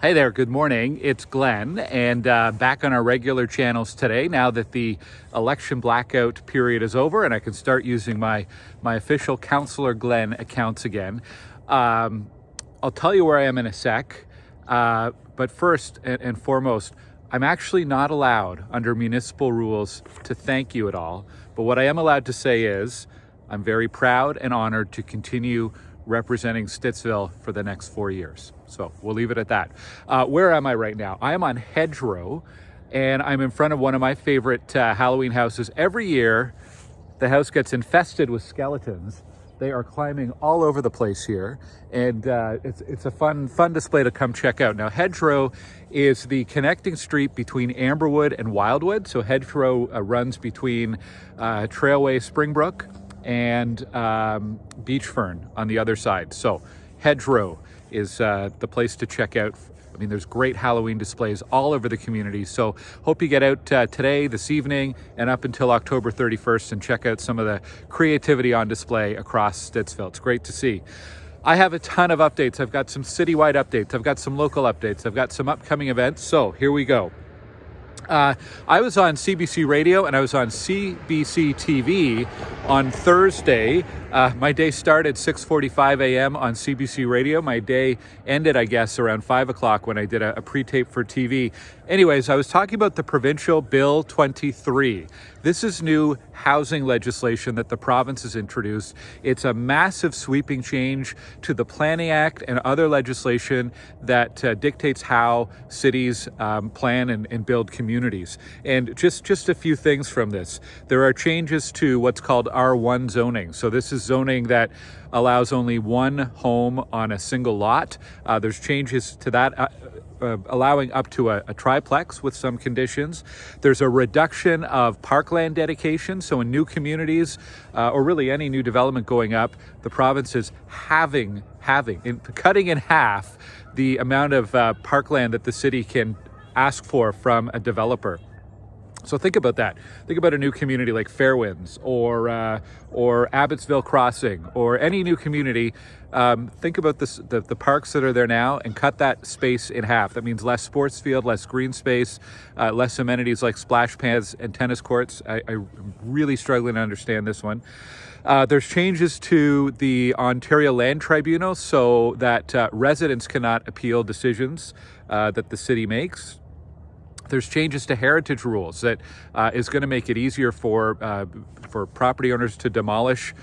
Hey there, good morning. It's Glenn, and back on our regular channels today now that the election blackout period is over and I can start using my official Councillor Glen accounts again. I'll tell you where I am in a sec, but first and foremost, I'm actually not allowed under municipal rules to thank you at all, but what I am allowed to say is I'm very proud and honored to continue representing Stittsville for the next 4 years. So we'll leave it at that. Where am I right now? I am on Hedgerow, and I'm in front of one of my favorite Halloween houses. Every year, the house gets infested with skeletons. They are climbing all over the place here, and it's a fun display to come check out. Now, Hedgerow is the connecting street between Amberwood and Wildwood. So Hedgerow runs between Trailway Springbrook and Beachfern on the other side. So Hedgerow is the place to check out. I mean, there's great Halloween displays all over the community. So hope you get out today, this evening, and up until October 31st and check out some of the creativity on display across Stittsville. It's great to see. I have a ton of updates. I've got some citywide updates. I've got some local updates. I've got some upcoming events. So here we go. I was on CBC Radio and I was on CBC TV on Thursday. My day started 6:45 a.m. on CBC Radio. My day ended, I guess, around 5 o'clock when I did a pre-tape for TV. Anyways, I was talking about the provincial Bill 23. This is new housing legislation that the province has introduced. It's a massive sweeping change to the Planning Act and other legislation that dictates how cities plan and build communities. And just a few things from this. There are changes to what's called R1 zoning. So this is zoning that allows only one home on a single lot. There's changes to that, allowing up to a triplex with some conditions. There's a reduction of parkland dedication. So in new communities, or really any new development going up, the province is cutting in half the amount of parkland that the city can ask for from a developer. So think about that. Think about a new community like Fairwinds or Abbotsville Crossing or any new community. Think about the parks that are there now and cut that space in half. That means less sports field, less green space, less amenities like splash pads and tennis courts. I'm really struggling to understand this one. There's changes to the Ontario Land Tribunal so that residents cannot appeal decisions that the city makes. There's changes to heritage rules that is going to make it easier for property owners to demolish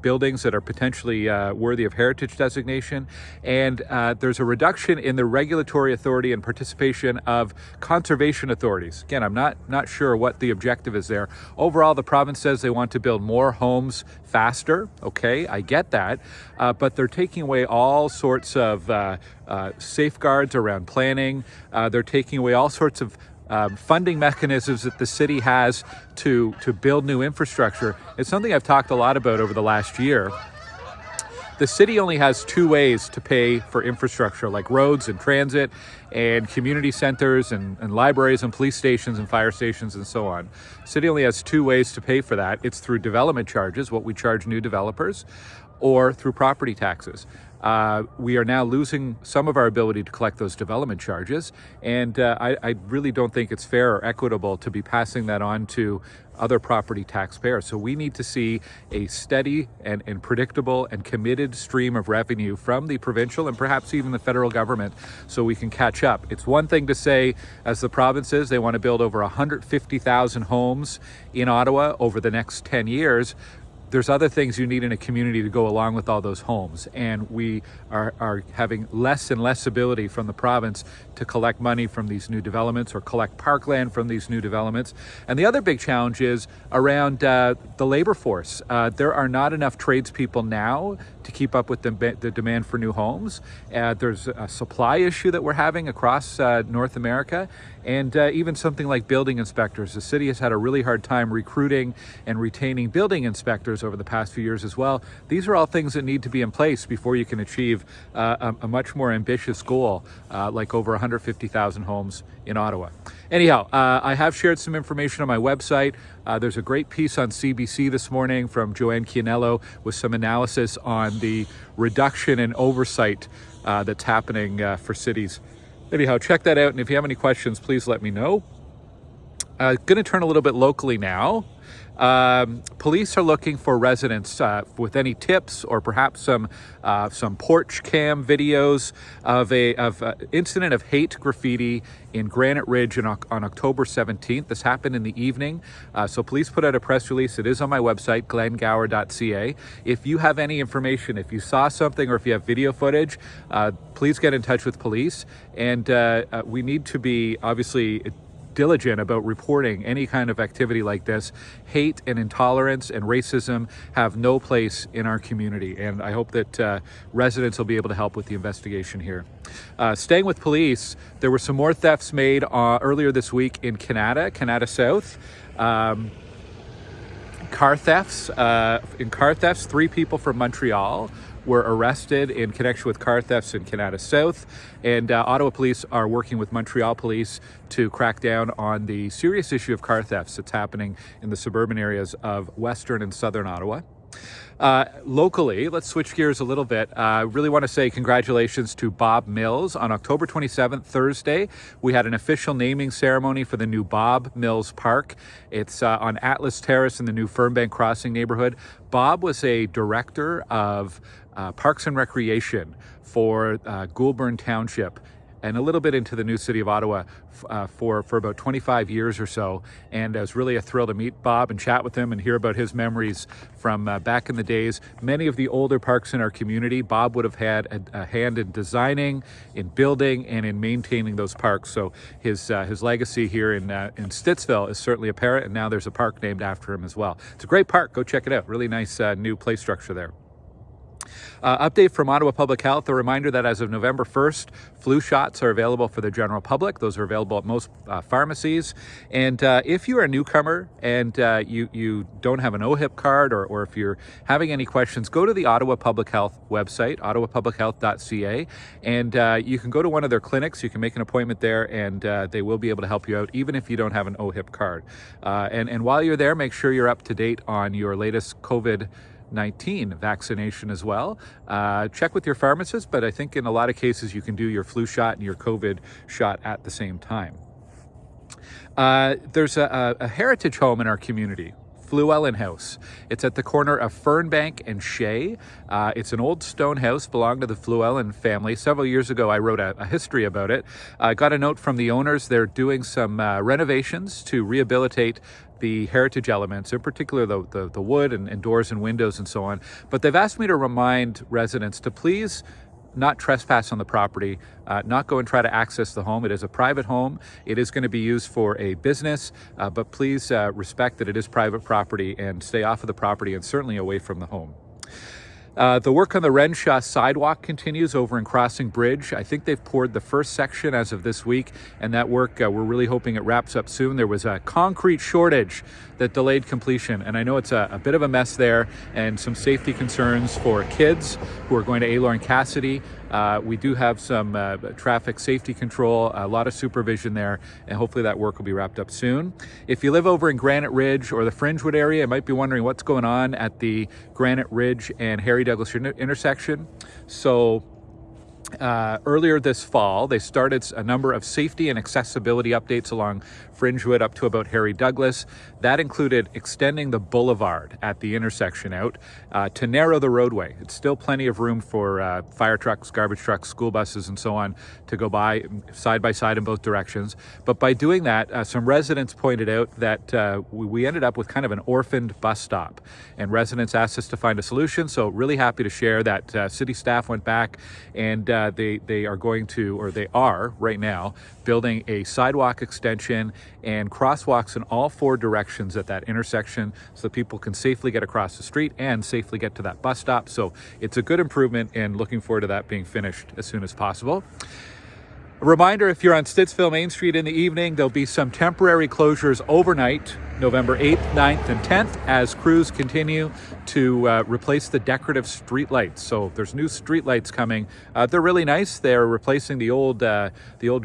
buildings that are potentially worthy of heritage designation. And there's a reduction in the regulatory authority and participation of conservation authorities. Again, I'm not sure what the objective is there. Overall, the province says they want to build more homes faster. Okay, I get that. But they're taking away all sorts of safeguards around planning. They're taking away all sorts of funding mechanisms that the city has to build new infrastructure. It's something I've talked a lot about over the last year. The city only has two ways to pay for infrastructure, like roads and transit and community centers and libraries and police stations and fire stations and so on. The city only has two ways to pay for that. It's through development charges, what we charge new developers, or through property taxes. We are now losing some of our ability to collect those development charges, and I really don't think it's fair or equitable to be passing that on to other property taxpayers. So we need to see a steady and predictable and committed stream of revenue from the provincial and perhaps even the federal government so we can catch up. It's one thing to say, as the province is, they want to build over 150,000 homes in Ottawa over the next 10 years. There's other things you need in a community to go along with all those homes. And we are having less and less ability from the province to collect money from these new developments or collect parkland from these new developments. And the other big challenge is around the labor force. There are not enough tradespeople now to keep up with the demand for new homes. There's a supply issue that we're having across North America. And even something like building inspectors. The city has had a really hard time recruiting and retaining building inspectors over the past few years as well. These are all things that need to be in place before you can achieve a much more ambitious goal, like over 150,000 homes in Ottawa. Anyhow, I have shared some information on my website. There's a great piece on CBC this morning from Joanne Chianello with some analysis on the reduction in oversight that's happening for cities Anyhow, check that out. And if you have any questions, please let me know. Going to turn a little bit locally now. Police are looking for residents with any tips or perhaps some porch cam videos of an incident of hate graffiti in Granite Ridge on October 17th. This happened in the evening. So police put out a press release. It is on my website, glengower.ca. If you have any information, if you saw something or if you have video footage, please get in touch with police. And we need to be obviously diligent about reporting any kind of activity like this. Hate and intolerance and racism have no place in our community, and I hope that residents will be able to help with the investigation here. Staying with police, there were some more thefts made earlier this week in Canada South. Car thefts. In car thefts, 3 people from Montreal were arrested in connection with car thefts in Canada South, and Ottawa police are working with Montreal police to crack down on the serious issue of car thefts that's happening in the suburban areas of Western and Southern Ottawa. Locally, let's switch gears a little bit. I really want to say congratulations to Bob Mills. On October 27th, Thursday, we had an official naming ceremony for the new Bob Mills Park. It's on Atlas Terrace in the new Fernbank Crossing neighborhood. Bob was a director of Parks and Recreation for Goulburn Township and a little bit into the new city of Ottawa for about 25 years or so. And it was really a thrill to meet Bob and chat with him and hear about his memories from back in the days. Many of the older parks in our community, Bob would have had a hand in designing, in building, and in maintaining those parks. So his legacy here in Stittsville is certainly apparent, and now there's a park named after him as well. It's a great park. Go check it out. Really nice new play structure there. Update from Ottawa Public Health, a reminder that as of November 1st, flu shots are available for the general public. Those are available at most pharmacies. And if you're a newcomer and you don't have an OHIP card, or if you're having any questions, go to the Ottawa Public Health website, ottawapublichealth.ca, and you can go to one of their clinics. You can make an appointment there, and they will be able to help you out, even if you don't have an OHIP card. And while you're there, make sure you're up to date on your latest COVID-19 vaccination as well. Check with your pharmacist, but I think in a lot of cases you can do your flu shot and your COVID shot at the same time. There's a heritage home in our community, Flewellyn House. It's at the corner of Fernbank and Shea. It's an old stone house, belonged to the Flewellyn family. Several years ago, I wrote a history about it. I got a note from the owners. They're doing some renovations to rehabilitate the heritage elements, in particular the wood and doors and windows and so on. But they've asked me to remind residents to please not trespass on the property, not go and try to access the home. It is a private home. It is going to be used for a business, but please respect that it is private property and stay off of the property and certainly away from the home. The work on the Renshaw sidewalk continues over in Crossing Bridge. I think they've poured the first section as of this week, and that work, we're really hoping it wraps up soon. There was a concrete shortage that delayed completion, and I know it's a bit of a mess there and some safety concerns for kids who are going to Aylor and Cassidy. We do have some traffic safety control, a lot of supervision there, and hopefully that work will be wrapped up soon. If you live over in Granite Ridge or the Fringewood area, you might be wondering what's going on at the Granite Ridge and Harry Douglas intersection. So earlier this fall, they started a number of safety and accessibility updates along Fringewood up to about Harry Douglas. That included extending the boulevard at the intersection out to narrow the roadway. It's still plenty of room for fire trucks, garbage trucks, school buses, and so on to go by side in both directions. But by doing that, some residents pointed out that we ended up with kind of an orphaned bus stop, and residents asked us to find a solution. So really happy to share that city staff went back and they are going to, or they are right now, building a sidewalk extension and crosswalks in all 4 directions at that intersection so that people can safely get across the street and safely get to that bus stop. So it's a good improvement, and looking forward to that being finished as soon as possible. A reminder, if you're on Stittsville Main Street in the evening, there'll be some temporary closures overnight, November 8th, 9th, and 10th, as crews continue to replace the decorative street lights. So there's new street lights coming. They're really nice. They're replacing the old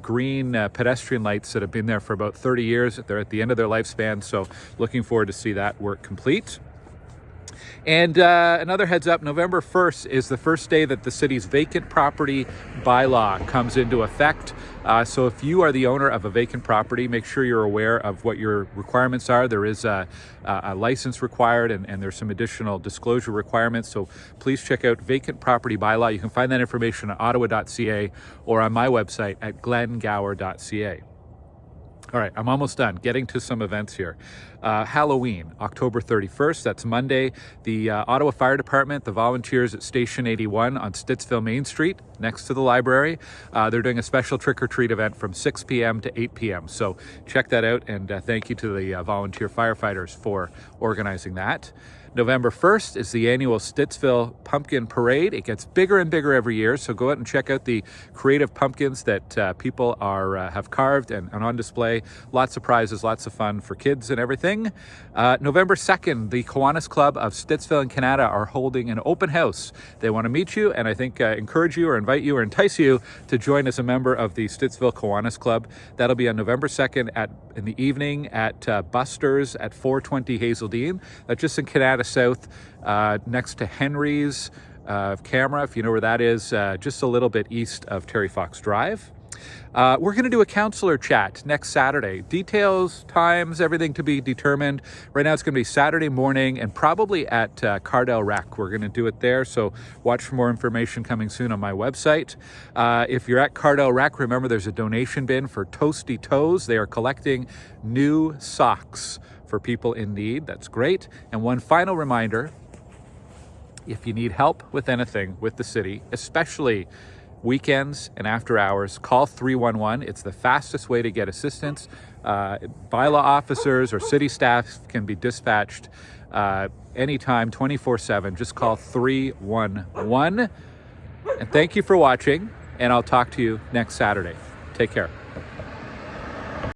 green pedestrian lights that have been there for about 30 years. They're at the end of their lifespan, so looking forward to see that work complete. And another heads up, November 1st is the first day that the city's vacant property bylaw comes into effect. So if you are the owner of a vacant property, make sure you're aware of what your requirements are. There is a license required, and there's some additional disclosure requirements. So please check out Vacant Property By-law. You can find that information at ottawa.ca or on my website at glengower.ca. All right, I'm almost done. Getting to some events here. Halloween, October 31st, that's Monday. The Ottawa Fire Department, the volunteers at Station 81 on Stittsville Main Street, next to the library, they're doing a special trick-or-treat event from 6 p.m. to 8 p.m. So check that out, and thank you to the volunteer firefighters for organizing that. November 1st is the annual Stittsville Pumpkin Parade. It gets bigger and bigger every year, so go out and check out the creative pumpkins that people have carved and on display. Lots of prizes, lots of fun for kids and everything. November 2nd, the Kiwanis Club of Stittsville and Canada are holding an open house. They want to meet you, and I think encourage you or invite you or entice you to join as a member of the Stittsville Kiwanis Club. That'll be on November 2nd in the evening at Buster's at 420 Hazeldean. That's just in Canada South, next to Henry's Camera, if you know where that is, just a little bit east of Terry Fox Drive. We're going to do a councillor chat next Saturday. Details, times, everything to be determined. Right now it's going to be Saturday morning and probably at Cardell Rec. We're going to do it there, so watch for more information coming soon on my website. If you're at Cardell Rec, remember there's a donation bin for Toasty Toes. They are collecting new socks for people in need. That's great. And one final reminder, if you need help with anything with the city, especially weekends and after hours, call 311. It's the fastest way to get assistance. Bylaw officers or city staff can be dispatched anytime, 24/7. Just call 311. And thank you for watching, and I'll talk to you next Saturday. Take care.